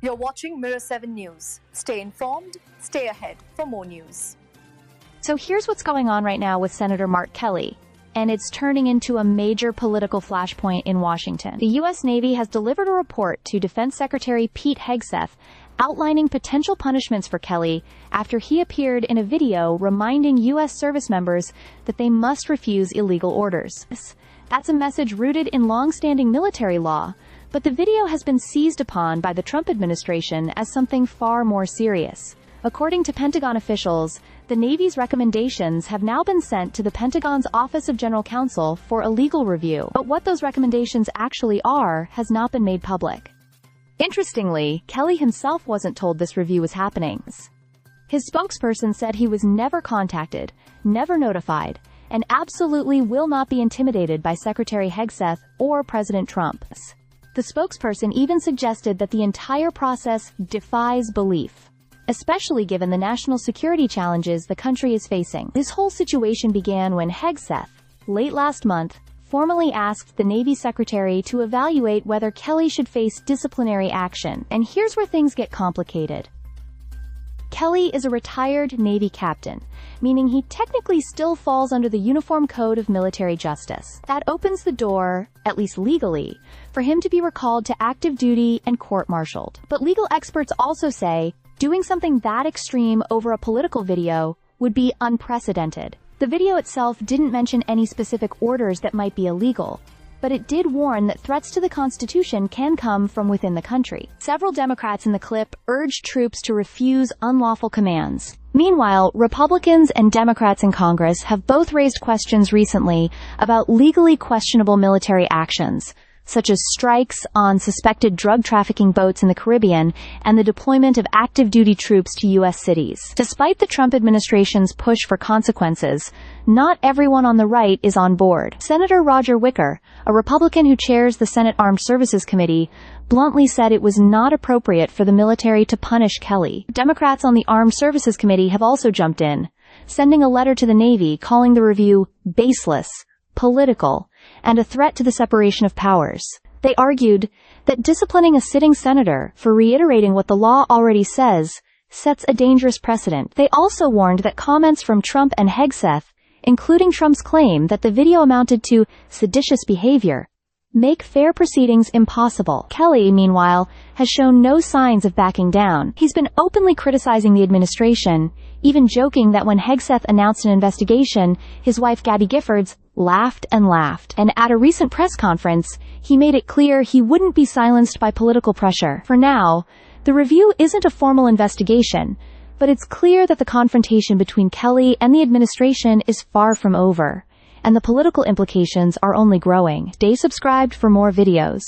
You're watching Mirror 7 News. Stay informed, stay ahead for more news. So here's what's going on right now with Senator Mark Kelly, and it's turning into a major political flashpoint in Washington. The U.S. Navy has delivered a report to Defense Secretary Pete Hegseth outlining potential punishments for Kelly after he appeared in a video reminding U.S. service members that they must refuse illegal orders. That's a message rooted in long-standing military law, but the video has been seized upon by the Trump administration as something far more serious. According to Pentagon officials, the Navy's recommendations have now been sent to the Pentagon's Office of General Counsel for a legal review, but what those recommendations actually are has not been made public. Interestingly, Kelly himself wasn't told this review was happening. His spokesperson said he was never contacted, never notified, and absolutely will not be intimidated by Secretary Hegseth or President Trump. The spokesperson even suggested that the entire process defies belief, especially given the national security challenges the country is facing. This whole situation began when Hegseth, late last month, formally asked the Navy Secretary to evaluate whether Kelly should face disciplinary action. And here's where things get complicated. Kelly is a retired Navy captain, meaning he technically still falls under the Uniform Code of Military Justice. That opens the door, at least legally, for him to be recalled to active duty and court-martialed. But legal experts also say doing something that extreme over a political video would be unprecedented. The video itself didn't mention any specific orders that might be illegal, but it did warn that threats to the Constitution can come from within the country. Several Democrats in the clip urged troops to refuse unlawful commands. Meanwhile, Republicans and Democrats in Congress have both raised questions recently about legally questionable military actions, such as strikes on suspected drug trafficking boats in the Caribbean and the deployment of active duty troops to U.S. cities. Despite the Trump administration's push for consequences, not everyone on the right is on board. Senator Roger Wicker, a Republican who chairs the Senate Armed Services Committee, bluntly said it was not appropriate for the military to punish Kelly. Democrats on the Armed Services Committee have also jumped in, sending a letter to the Navy calling the review baseless, political, and a threat to the separation of powers. They argued that disciplining a sitting senator for reiterating what the law already says sets a dangerous precedent. They also warned that comments from Trump and Hegseth, including Trump's claim that the video amounted to seditious behavior, make fair proceedings impossible. Kelly, meanwhile, has shown no signs of backing down. He's been openly criticizing the administration, even joking that when Hegseth announced an investigation, his wife Gabby Giffords laughed and laughed. And at a recent press conference, he made it clear he wouldn't be silenced by political pressure. For now, the review isn't a formal investigation, but it's clear that the confrontation between Kelly and the administration is far from over, and the political implications are only growing. Stay subscribed for more videos.